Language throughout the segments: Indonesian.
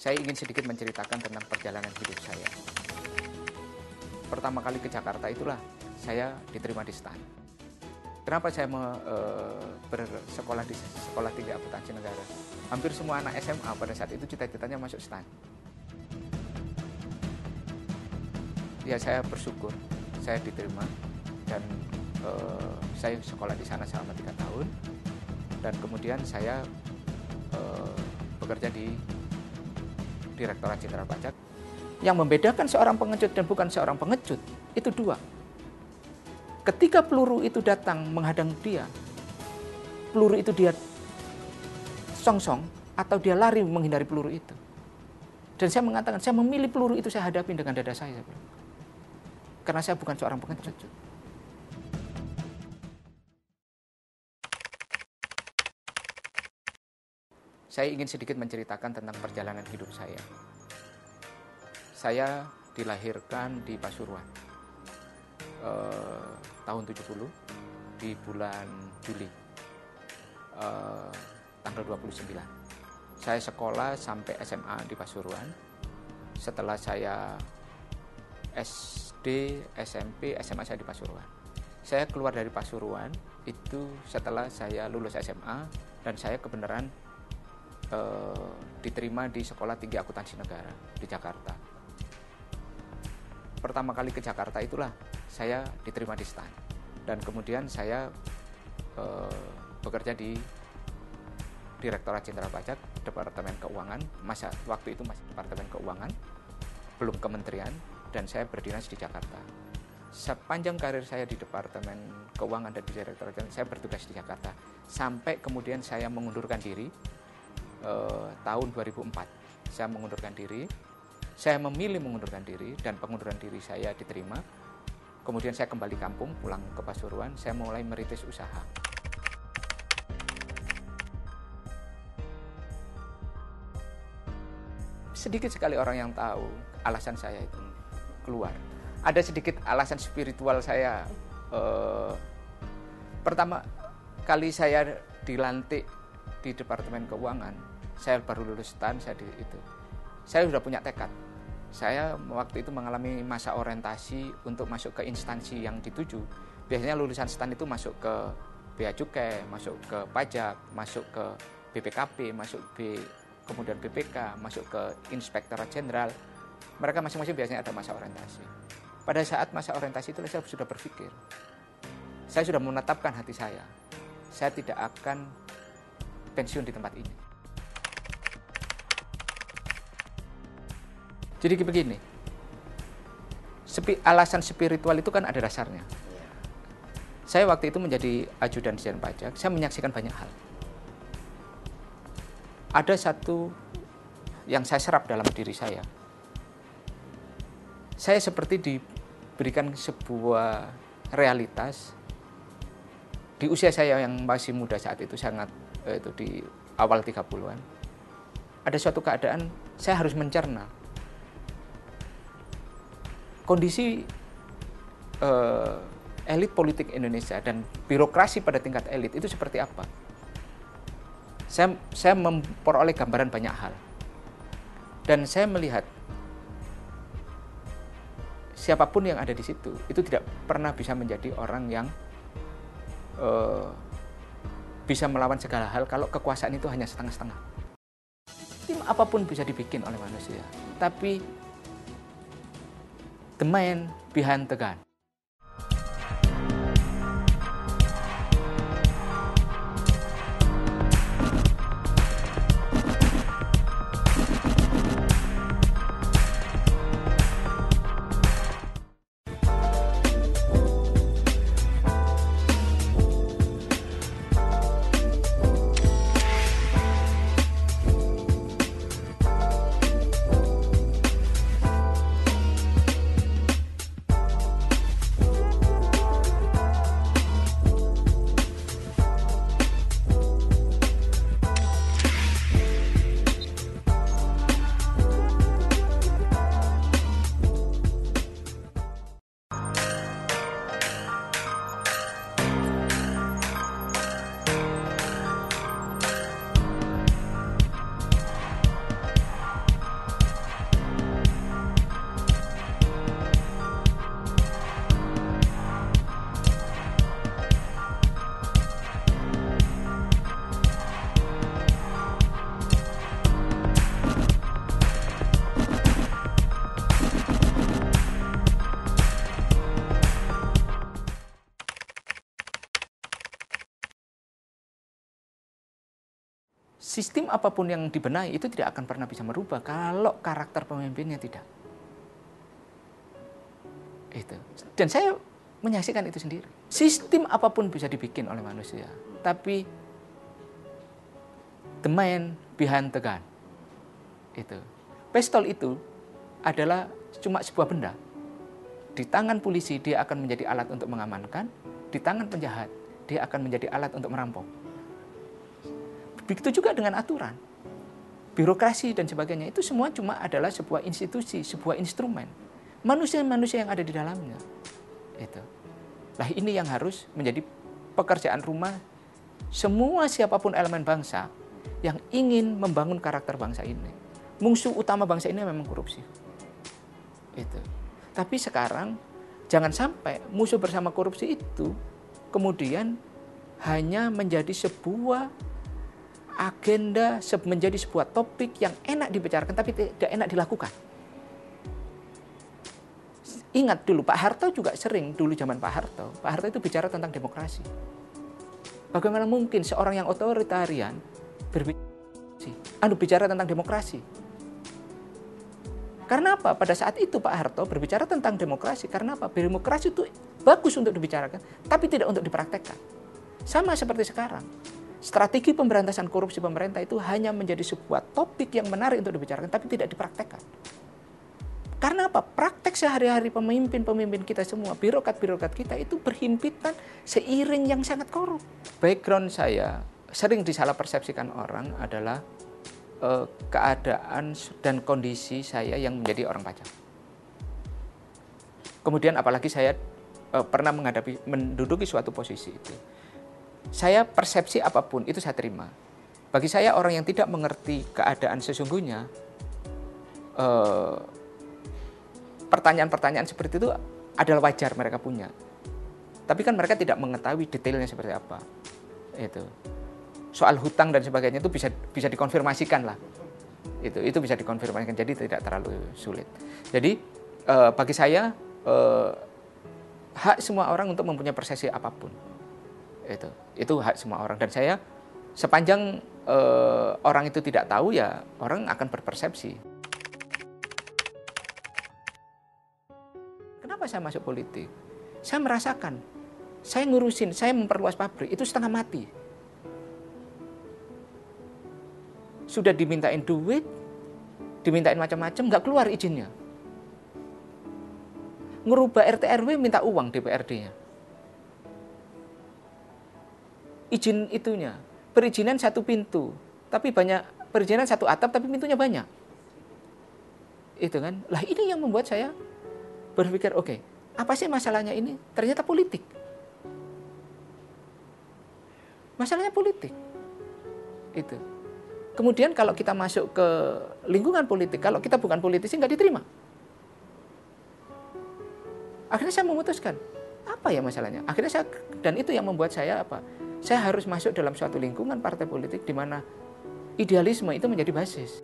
Saya ingin sedikit menceritakan tentang perjalanan hidup saya. Pertama kali ke Jakarta itulah saya diterima di STAN. Kenapa saya bersekolah di Sekolah Tinggi Akuntansi Negara? Hampir semua anak SMA pada saat itu cita-citanya masuk STAN. Ya, saya bersyukur saya diterima dan saya sekolah di sana selama 3 tahun dan kemudian saya bekerja di Direktorat Jenderal Pajak. Yang membedakan seorang pengecut dan bukan seorang pengecut itu 2. Ketika peluru itu datang menghadang dia, peluru itu dia songsong atau dia lari menghindari peluru itu. Dan saya mengatakan, saya memilih peluru itu saya hadapi dengan dada saya bilang. Karena saya bukan seorang pengecut. Saya ingin sedikit menceritakan tentang perjalanan hidup saya. Saya dilahirkan di Pasuruan tahun 70 di bulan Juli tanggal 29. Saya sekolah sampai SMA di Pasuruan. Setelah saya SD, SMP, SMA saya di Pasuruan. Saya keluar dari Pasuruan itu setelah saya lulus SMA dan saya kebenaran diterima di Sekolah Tinggi Akuntansi Negara di Jakarta. Pertama kali ke Jakarta itulah saya diterima di STAN dan kemudian saya bekerja di Direktorat Jenderal Pajak, Departemen Keuangan. Waktu itu masih Departemen Keuangan, belum kementerian, dan saya berdinas di Jakarta. Sepanjang karir saya di Departemen Keuangan dan di Direktorat Jenderal, saya bertugas di Jakarta sampai kemudian saya mengundurkan diri tahun 2004. Saya mengundurkan diri. Saya memilih mengundurkan diri dan pengunduran diri saya diterima. Kemudian saya kembali kampung, pulang ke Pasuruan, saya mulai merintis usaha. Sedikit sekali orang yang tahu alasan saya itu keluar. Ada sedikit alasan spiritual saya. Pertama kali saya dilantik di Departemen Keuangan, saya baru lulus STAN, saya sudah punya tekad. Saya waktu itu mengalami masa orientasi untuk masuk ke instansi yang dituju. Biasanya lulusan STAN itu masuk ke Bea Cukai, masuk ke pajak, masuk ke BPKB, kemudian BPK, masuk ke Inspektorat Jenderal. Mereka masing-masing biasanya ada masa orientasi. Pada saat masa orientasi itu saya sudah berpikir, saya sudah menetapkan hati saya tidak akan pensiun di tempat ini. Jadi begini, alasan spiritual itu kan ada dasarnya. Saya waktu itu menjadi ajudan Dirjen Pajak, saya menyaksikan banyak hal. Ada satu yang saya serap dalam diri saya. Saya seperti diberikan sebuah realitas di usia saya yang masih muda saat itu, itu di awal 30-an. Ada suatu keadaan saya harus mencerna kondisi elit politik Indonesia dan birokrasi pada tingkat elit itu seperti apa. Saya memperoleh gambaran banyak hal. Dan saya melihat siapapun yang ada di situ itu tidak pernah bisa menjadi orang yang bisa melawan segala hal kalau kekuasaan itu hanya setengah-setengah. Tim apapun bisa dibikin oleh manusia, tapi the man behind the gun. Sistem apapun yang dibenahi itu tidak akan pernah bisa merubah kalau karakter pemimpinnya tidak. Itu. Dan saya menyaksikan itu sendiri. Sistem apapun bisa dibikin oleh manusia, tapi the man behind the gun. Itu. Pistol itu adalah cuma sebuah benda. Di tangan polisi dia akan menjadi alat untuk mengamankan, di tangan penjahat dia akan menjadi alat untuk merampok. Begitu juga dengan aturan, birokrasi dan sebagainya, itu semua cuma adalah sebuah institusi, sebuah instrumen. Manusia-manusia yang ada di dalamnya. Itu. Lah ini yang harus menjadi pekerjaan rumah semua siapapun elemen bangsa yang ingin membangun karakter bangsa ini. Musuh utama bangsa ini memang korupsi. Itu. Tapi sekarang jangan sampai musuh bersama korupsi itu kemudian hanya menjadi sebuah agenda, menjadi sebuah topik yang enak dibicarakan tapi tidak enak dilakukan. Ingat dulu Pak Harto juga sering, dulu zaman Pak Harto itu bicara tentang demokrasi. Bagaimana mungkin seorang yang otoritarian bicara tentang demokrasi? Karena apa? Pada saat itu Pak Harto berbicara tentang demokrasi. Karena apa? Demokrasi itu bagus untuk dibicarakan, tapi tidak untuk dipraktekkan. Sama seperti sekarang. Strategi pemberantasan korupsi pemerintah itu hanya menjadi sebuah topik yang menarik untuk dibicarakan, tapi tidak dipraktekkan. Karena apa? Praktek sehari-hari pemimpin-pemimpin kita semua, birokrat-birokrat kita itu berhimpitan seiring yang sangat korup. Background saya sering disalah persepsikan orang adalah keadaan dan kondisi saya yang menjadi orang pajak. Kemudian apalagi saya pernah menduduki suatu posisi itu. Saya persepsi apapun itu saya terima. Bagi saya orang yang tidak mengerti keadaan sesungguhnya, pertanyaan-pertanyaan seperti itu adalah wajar mereka punya. Tapi kan mereka tidak mengetahui detailnya seperti apa. Itu. Soal hutang dan sebagainya itu bisa dikonfirmasikan lah. Itu bisa dikonfirmasikan, jadi tidak terlalu sulit. Jadi bagi saya hak semua orang untuk mempunyai persepsi apapun. Itu hak semua orang, dan saya sepanjang orang itu tidak tahu ya orang akan berpersepsi. Kenapa saya masuk politik? Saya merasakan, saya ngurusin, saya memperluas pabrik itu setengah mati. Sudah dimintain duit, dimintain macam-macam, nggak keluar izinnya. Ngerubah RT RW minta uang DPRD-nya. Izin itunya, perizinan satu pintu, tapi banyak perizinan satu atap, tapi pintunya banyak. Itu kan, lah ini yang membuat saya berpikir, oke, apa sih masalahnya ini? Ternyata politik. Masalahnya politik. Itu. Kemudian kalau kita masuk ke lingkungan politik, kalau kita bukan politisi nggak diterima. Akhirnya saya memutuskan, apa ya masalahnya? Akhirnya dan itu yang membuat saya apa? Saya harus masuk dalam suatu lingkungan partai politik di mana idealisme itu menjadi basis.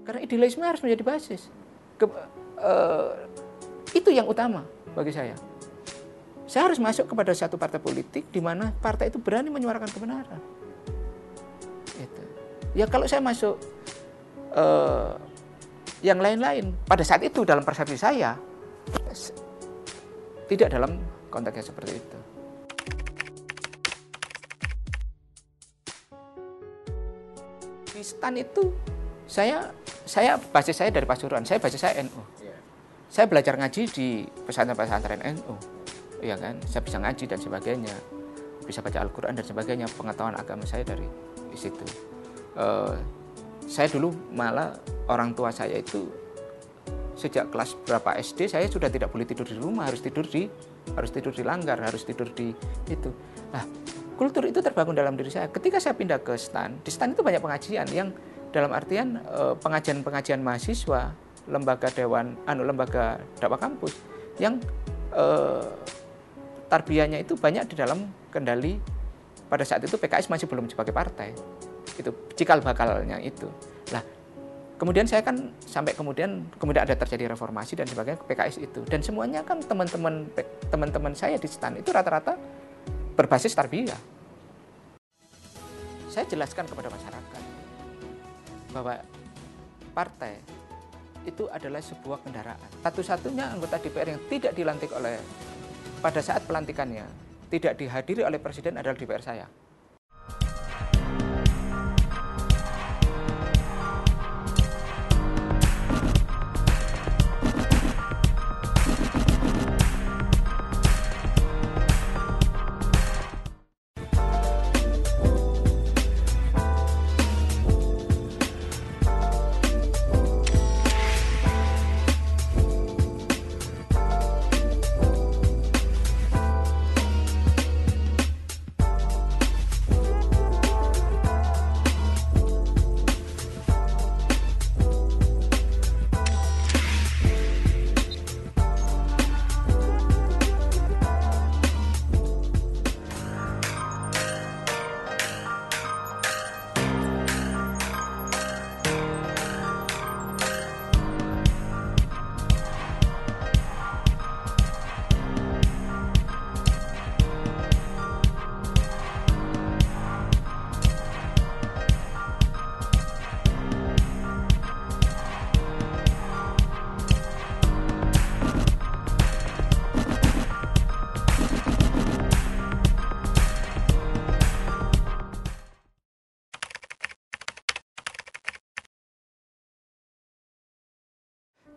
Karena idealisme harus menjadi basis. Itu yang utama bagi saya. Saya harus masuk kepada satu partai politik di mana partai itu berani menyuarakan kebenaran. Itu. Ya kalau saya masuk yang lain-lain, pada saat itu dalam persepsi saya tidak dalam konteksnya seperti itu. Di STAN itu saya basis saya dari Pasuruan, saya basis saya NU. Saya belajar ngaji di pesantren-pesantren NU. Ya kan, saya bisa ngaji dan sebagainya, bisa baca Al-Quran dan sebagainya, pengetahuan agama saya dari situ. Saya dulu malah orang tua saya itu sejak kelas berapa SD saya sudah tidak boleh tidur di rumah, harus tidur di langgar, harus tidur di itu. Nah, kultur itu terbangun dalam diri saya. Ketika saya pindah ke STAN, di STAN itu banyak pengajian yang dalam artian pengajian-pengajian mahasiswa, lembaga dakwah kampus yang tarbiyahnya itu banyak di dalam kendali. Pada saat itu PKS masih belum sebagai partai. Itu cikal bakalnya itu. Nah, kemudian saya kan sampai kemudian ada terjadi reformasi dan sebagainya PKS itu. Dan semuanya kan teman-teman saya di STAN itu rata-rata berbasis tarbiyah. Saya jelaskan kepada masyarakat bahwa partai itu adalah sebuah kendaraan. Satu-satunya anggota DPR yang tidak dilantik pada saat pelantikannya, tidak dihadiri oleh Presiden adalah DPR saya.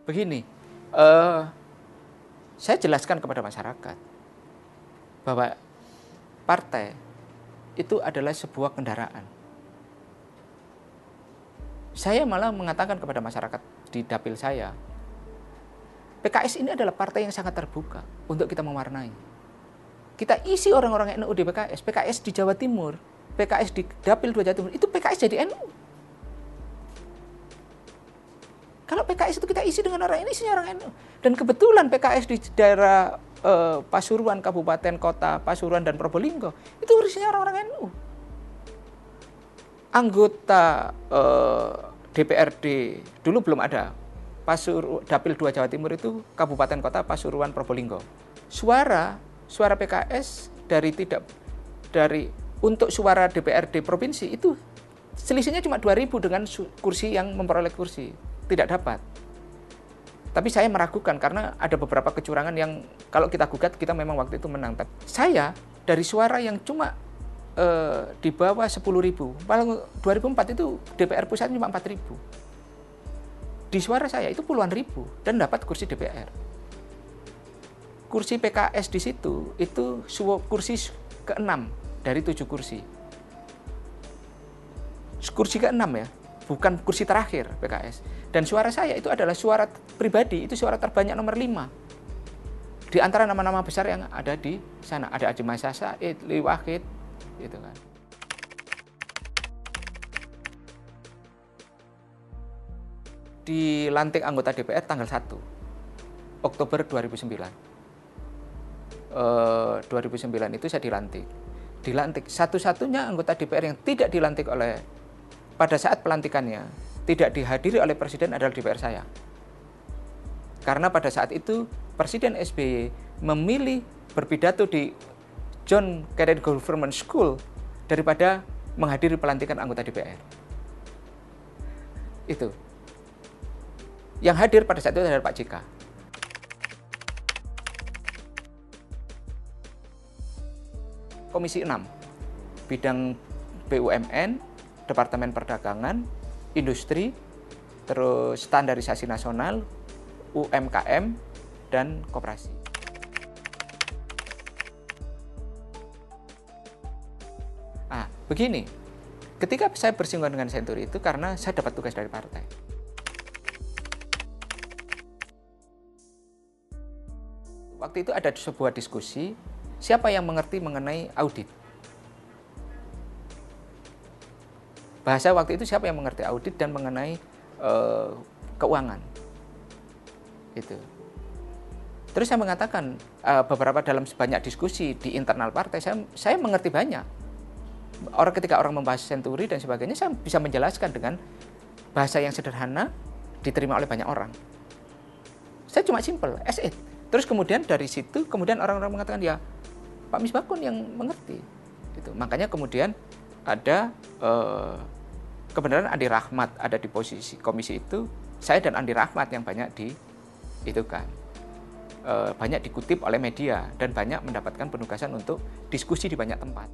Begini, saya jelaskan kepada masyarakat bahwa partai itu adalah sebuah kendaraan. Saya malah mengatakan kepada masyarakat di dapil saya, PKS ini adalah partai yang sangat terbuka untuk kita mewarnai. Kita isi orang-orang NU di PKS, PKS di Jawa Timur, PKS di dapil 2 Jawa Timur, itu PKS jadi NU. Kalau PKS itu kita isi dengan orang ini, isinya orang NU. Dan kebetulan PKS di daerah Pasuruan, Kabupaten, Kota, Pasuruan, dan Probolinggo, itu isinya orang-orang NU. Anggota DPRD, dulu belum ada, Dapil 2 Jawa Timur itu Kabupaten, Kota, Pasuruan, Probolinggo. Suara PKS untuk suara DPRD provinsi itu selisihnya cuma 2.000 dengan kursi yang memperoleh kursi. Tidak dapat. Tapi saya meragukan karena ada beberapa kecurangan yang kalau kita gugat kita memang waktu itu menang. Saya dari suara yang cuma di bawah 10.000. Paling 2004 itu DPR pusat cuma 4.000. Di suara saya itu puluhan ribu dan dapat kursi DPR. Kursi PKS di situ itu kursi ke-6 dari 7 kursi. Kursi ke-6 ya, bukan kursi terakhir PKS. Dan suara saya itu adalah suara pribadi, itu suara terbanyak nomor 5. Di antara nama-nama besar yang ada di sana. Ada Ajimai Said, Li Wahid, gitu kan. Dilantik anggota DPR tanggal 1 Oktober 2009. 2009 itu saya dilantik. Satu-satunya anggota DPR yang tidak dilantik pada saat pelantikannya, tidak dihadiri oleh Presiden adalah DPR saya. Karena pada saat itu Presiden SBY memilih berpidato di John Kennedy Government School daripada menghadiri pelantikan anggota DPR. Itu. Yang hadir pada saat itu adalah Pak JK. Komisi 6, bidang BUMN, Departemen Perdagangan, Industri, terus Standarisasi Nasional, UMKM, dan Koperasi. Begini, ketika saya bersinggungan dengan Senturi itu karena saya dapat tugas dari partai. Waktu itu ada sebuah diskusi, siapa yang mengerti mengenai audit? Bahasa waktu itu siapa yang mengerti audit dan mengenai keuangan. Itu. Terus saya mengatakan beberapa dalam sebanyak diskusi di internal partai saya mengerti banyak. Ketika orang membahas Senturi dan sebagainya, saya bisa menjelaskan dengan bahasa yang sederhana diterima oleh banyak orang. Saya cuma simple, as it. Terus kemudian dari situ kemudian orang-orang mengatakan ya Pak Misbakun yang mengerti. Itu. Makanya kemudian ada kebenaran Andi Rahmat ada di posisi komisi itu, saya dan Andi Rahmat yang banyak banyak dikutip oleh media dan banyak mendapatkan penugasan untuk diskusi di banyak tempat.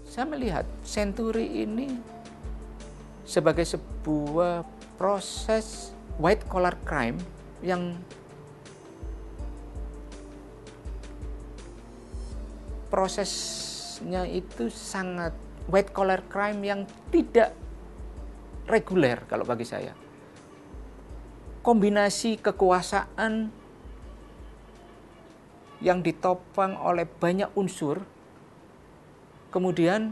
Saya melihat Senturi ini sebagai sebuah proses white collar crime yang prosesnya itu sangat white collar crime yang tidak reguler kalau bagi saya. Kombinasi kekuasaan yang ditopang oleh banyak unsur, kemudian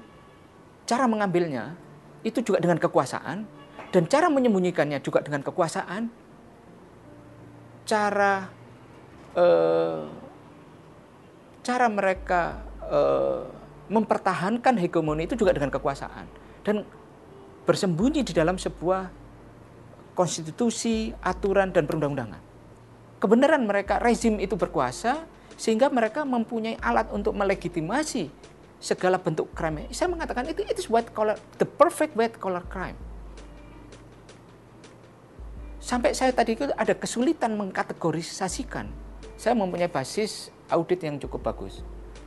cara mengambilnya itu juga dengan kekuasaan, dan cara menyembunyikannya juga dengan kekuasaan, cara mereka mempertahankan hegemoni itu juga dengan kekuasaan, dan bersembunyi di dalam sebuah konstitusi, aturan, dan perundang-undangan. Kebenaran mereka, rezim itu berkuasa, sehingga mereka mempunyai alat untuk melegitimasi segala bentuk crime. Saya mengatakan itu white collar, the perfect white collar crime. Sampai saya tadi itu ada kesulitan mengkategorisasikan. Saya mempunyai basis audit yang cukup bagus.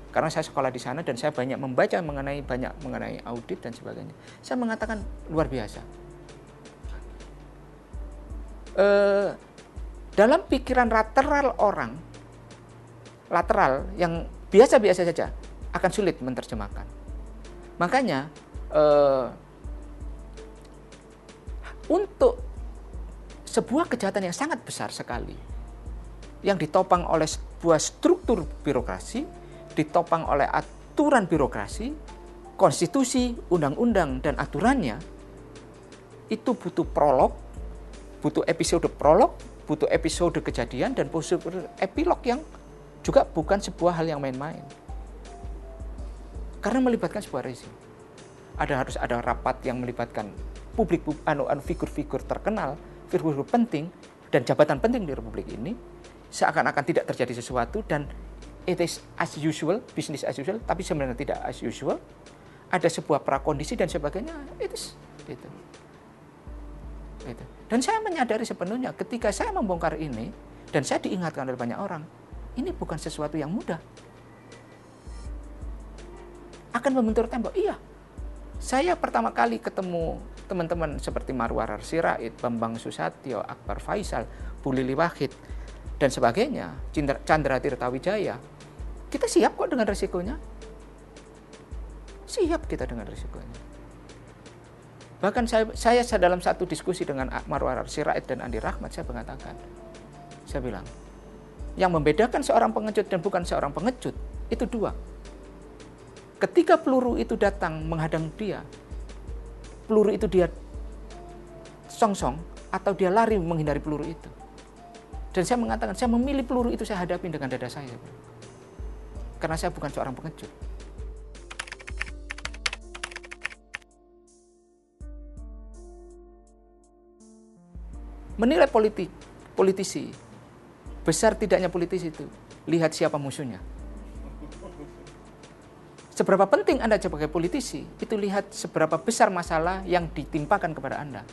Karena saya sekolah di sana dan saya banyak membaca mengenai audit dan sebagainya. Saya mengatakan luar biasa. Dalam pikiran lateral yang biasa-biasa saja akan sulit menerjemahkan. Makanya untuk sebuah kejahatan yang sangat besar sekali yang ditopang oleh sebuah struktur birokrasi, ditopang oleh aturan birokrasi, konstitusi, undang-undang, dan aturannya, itu butuh prolog, butuh episode prolog, butuh episode kejadian, dan butuh epilog yang juga bukan sebuah hal yang main-main. Karena melibatkan sebuah rezim. Harus ada rapat yang melibatkan publik, figur-figur terkenal, figur-figur penting, dan jabatan penting di Republik ini, seakan-akan tidak terjadi sesuatu, dan it is as usual, business as usual, tapi sebenarnya tidak as usual. Ada sebuah prakondisi dan sebagainya, itu. Dan saya menyadari sepenuhnya ketika saya membongkar ini, dan saya diingatkan oleh banyak orang, ini bukan sesuatu yang mudah. Akan membentur tembok, iya. Saya pertama kali ketemu teman-teman seperti Marwarar Sirait, Bambang Susatyo, Akbar Faisal, Bu Lili Wahid, dan sebagainya, Chandra Tirtawijaya. Kita siap kok dengan risikonya. Siap kita dengan risikonya. Bahkan saya dalam satu diskusi dengan Marwarar Sirait dan Andi Rahmat, saya mengatakan, saya bilang, yang membedakan seorang pengecut dan bukan seorang pengecut, itu dua. Ketika peluru itu datang menghadang dia, peluru itu dia songsong atau dia lari menghindari peluru itu. Dan saya mengatakan, saya memilih peluru itu saya hadapi dengan dada saya. Karena saya bukan seorang pengecut. Menilai politisi, besar tidaknya politisi itu, lihat siapa musuhnya. Seberapa penting Anda sebagai politisi, itu lihat seberapa besar masalah yang ditimpakan kepada Anda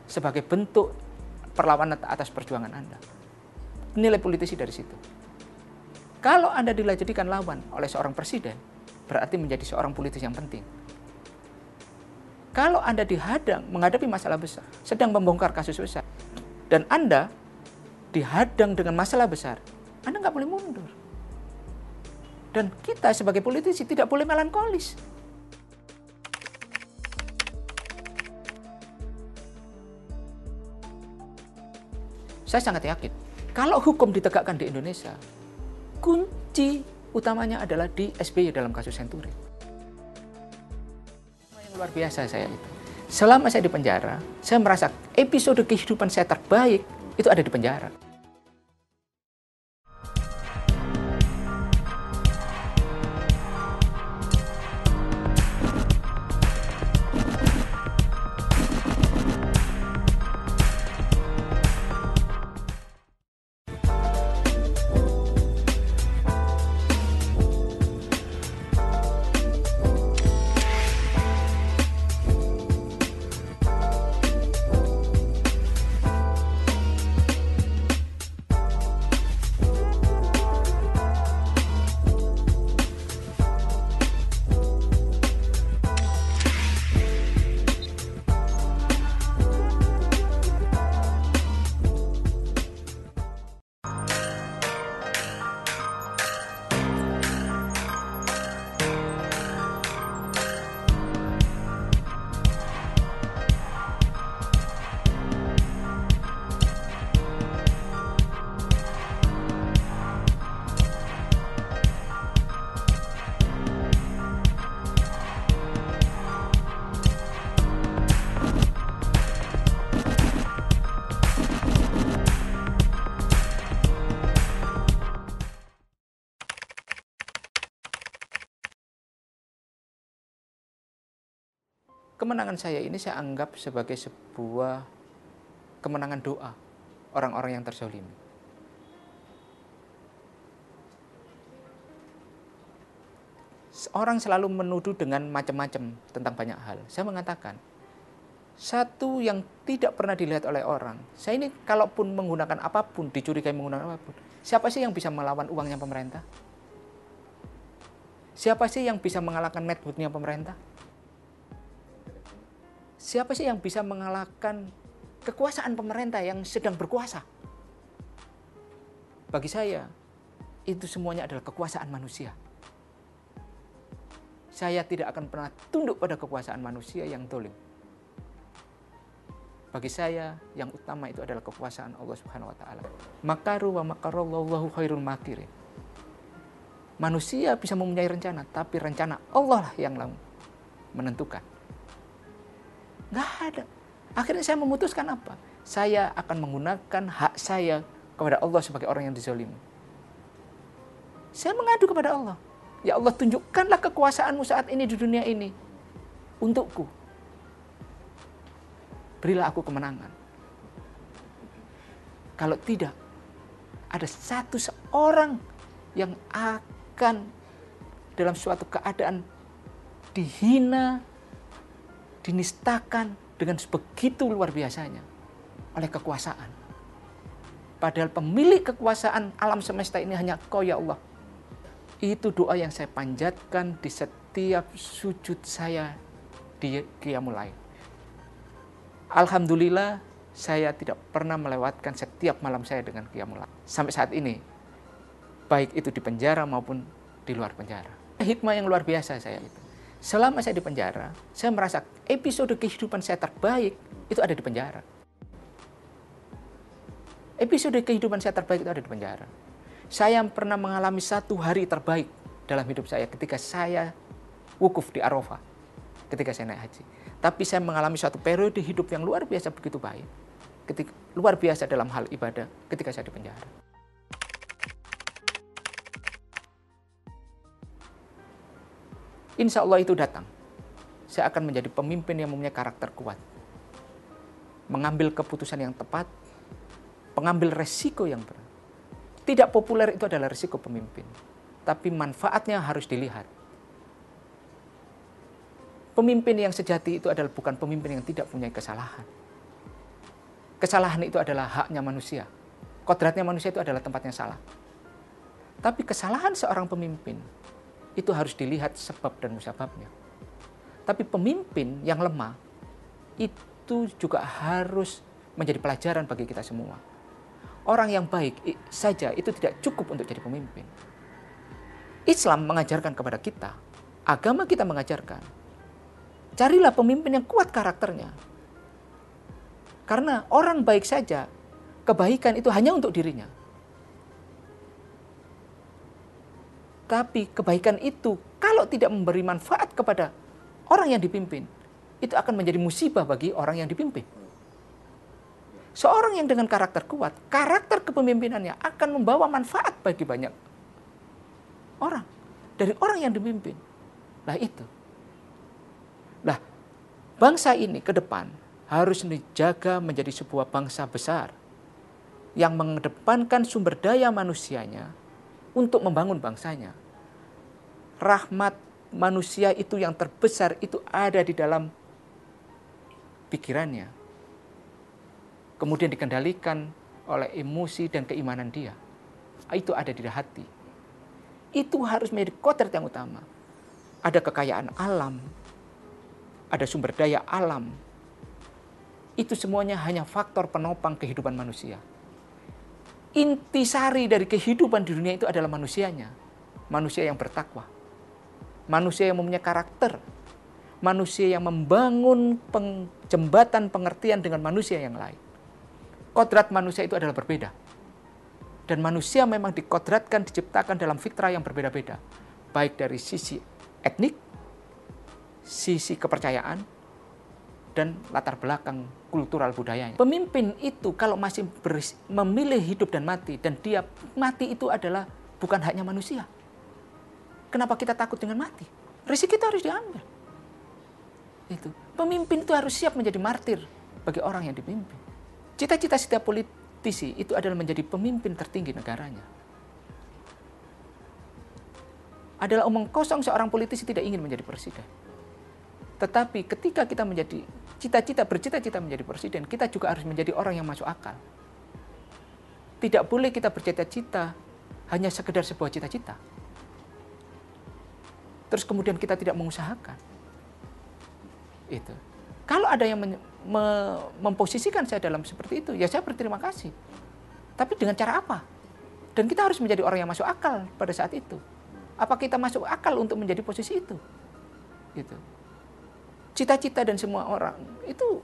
sebagai bentuk perlawanan atas perjuangan Anda. Nilai politisi dari situ. Kalau Anda dijadikan lawan oleh seorang presiden, berarti menjadi seorang politisi yang penting. Kalau Anda dihadang menghadapi masalah besar, sedang membongkar kasus besar, dan Anda dihadang dengan masalah besar, Anda nggak boleh mundur. Dan kita sebagai politisi tidak boleh melankolis. Saya sangat yakin, kalau hukum ditegakkan di Indonesia, kunci utamanya adalah di SBY dalam kasus Senturi. Yang luar biasa saya itu. Selama saya di penjara, saya merasa episode kehidupan saya terbaik itu ada di penjara. Kemenangan saya ini saya anggap sebagai sebuah kemenangan doa orang-orang yang terzalimi. Orang selalu menuduh dengan macam-macam tentang banyak hal. Saya mengatakan, satu yang tidak pernah dilihat oleh orang, saya ini kalaupun menggunakan apapun, dicurigai menggunakan apapun, siapa sih yang bisa melawan uangnya pemerintah? Siapa sih yang bisa mengalahkan networknya pemerintah? Siapa sih yang bisa mengalahkan kekuasaan pemerintah yang sedang berkuasa? Bagi saya, itu semuanya adalah kekuasaan manusia. Saya tidak akan pernah tunduk pada kekuasaan manusia yang zalim. Bagi saya, yang utama itu adalah kekuasaan Allah Subhanahu wa taala. Makaru wa makarallahu khairul makirin. Manusia bisa mempunyai rencana, tapi rencana Allah lah yang menentukan. Nggak ada. Akhirnya saya memutuskan apa? Saya akan menggunakan hak saya kepada Allah sebagai orang yang dizalimi. Saya mengadu kepada Allah. Ya Allah, tunjukkanlah kekuasaanmu saat ini di dunia ini untukku. Berilah aku kemenangan. Kalau tidak, ada seorang yang akan dalam suatu keadaan dihina, dinistakan dengan sebegitu luar biasanya oleh kekuasaan. Padahal pemilik kekuasaan alam semesta ini hanya Kau ya Allah. Itu doa yang saya panjatkan di setiap sujud saya di Qiyamul Lail. Alhamdulillah, saya tidak pernah melewatkan setiap malam saya dengan Qiyamul Lail. Sampai saat ini, baik itu di penjara maupun di luar penjara. Hikmah yang luar biasa saya itu. Selama saya di penjara, saya merasa episode kehidupan saya terbaik itu ada di penjara. Episode kehidupan saya terbaik itu ada di penjara. Saya pernah mengalami satu hari terbaik dalam hidup saya ketika saya wukuf di Arafah, ketika saya naik haji. Tapi saya mengalami suatu periode hidup yang luar biasa begitu baik, luar biasa dalam hal ibadah ketika saya di penjara. Insya Allah itu datang. Saya akan menjadi pemimpin yang mempunyai karakter kuat. Mengambil keputusan yang tepat, mengambil resiko yang berat. Tidak populer itu adalah risiko pemimpin, tapi manfaatnya harus dilihat. Pemimpin yang sejati itu adalah bukan pemimpin yang tidak punya kesalahan. Kesalahan itu adalah haknya manusia. Kodratnya manusia itu adalah tempatnya salah. Tapi kesalahan seorang pemimpin itu harus dilihat sebab dan musababnya. Tapi pemimpin yang lemah itu juga harus menjadi pelajaran bagi kita semua. Orang yang baik saja itu tidak cukup untuk jadi pemimpin. Islam mengajarkan kepada kita, agama kita mengajarkan, carilah pemimpin yang kuat karakternya. Karena orang baik saja, kebaikan itu hanya untuk dirinya. Tapi kebaikan itu kalau tidak memberi manfaat kepada orang yang dipimpin, itu akan menjadi musibah bagi orang yang dipimpin. Seorang yang dengan karakter kuat, karakter kepemimpinannya akan membawa manfaat bagi banyak orang. Dari orang yang dipimpin. Lah itu. Lah, bangsa ini ke depan harus dijaga menjadi sebuah bangsa besar yang mengedepankan sumber daya manusianya untuk membangun bangsanya. Rahmat manusia itu yang terbesar itu ada di dalam pikirannya. Kemudian dikendalikan oleh emosi dan keimanan dia. Itu ada di hati. Itu harus menjadi kodrat yang utama. Ada kekayaan alam, ada sumber daya alam. Itu semuanya hanya faktor penopang kehidupan manusia. Intisari dari kehidupan di dunia itu adalah manusianya. Manusia yang bertakwa. Manusia yang mempunyai karakter. Manusia yang membangun jembatan pengertian dengan manusia yang lain. Kodrat manusia itu adalah berbeda. Dan manusia memang dikodratkan, diciptakan dalam fitrah yang berbeda-beda. Baik dari sisi etnik, sisi kepercayaan, dan latar belakang kultural budayanya. Pemimpin itu kalau masih memilih hidup dan dia mati itu adalah bukan haknya manusia. Kenapa kita takut dengan mati? Risiko itu harus diambil. Itu. Pemimpin itu harus siap menjadi martir bagi orang yang dipimpin. Cita-cita setiap politisi itu adalah menjadi pemimpin tertinggi negaranya. Adalah omong kosong seorang politisi tidak ingin menjadi presiden. Tetapi ketika kita bercita-cita menjadi presiden, kita juga harus menjadi orang yang masuk akal. Tidak boleh kita bercita-cita hanya sekedar sebuah cita-cita. Terus kemudian kita tidak mengusahakan. Itu. Kalau ada yang memposisikan saya dalam seperti itu, ya saya berterima kasih. Tapi dengan cara apa? Dan kita harus menjadi orang yang masuk akal pada saat itu. Apa kita masuk akal untuk menjadi posisi itu? Gitu. Cita-cita dan semua orang itu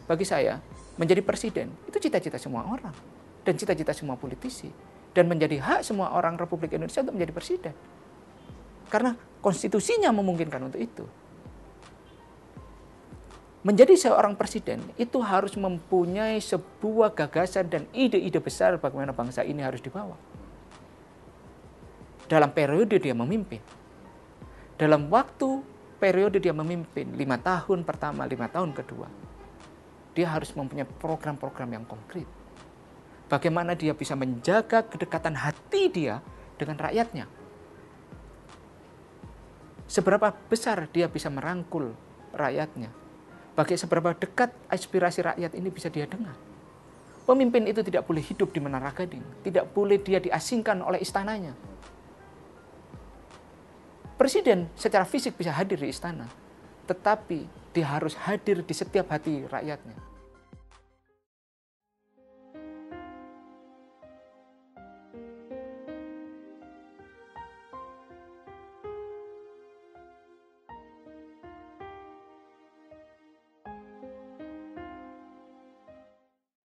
bagi saya menjadi presiden itu cita-cita semua orang dan cita-cita semua politisi dan menjadi hak semua orang Republik Indonesia untuk menjadi presiden. Karena konstitusinya memungkinkan untuk itu. Menjadi seorang presiden itu harus mempunyai sebuah gagasan dan ide-ide besar bagaimana bangsa ini harus dibawa. Dalam periode dia memimpin. Dalam waktu periode dia memimpin 5 tahun pertama, 5 tahun kedua. Dia harus mempunyai program-program yang konkret. Bagaimana dia bisa menjaga kedekatan hati dia dengan rakyatnya. Seberapa besar dia bisa merangkul rakyatnya. Seberapa dekat aspirasi rakyat ini bisa dia dengar. Pemimpin itu tidak boleh hidup di Menara Gading. Tidak boleh dia diasingkan oleh istananya. Presiden secara fisik bisa hadir di istana. Tetapi dia harus hadir di setiap hati rakyatnya.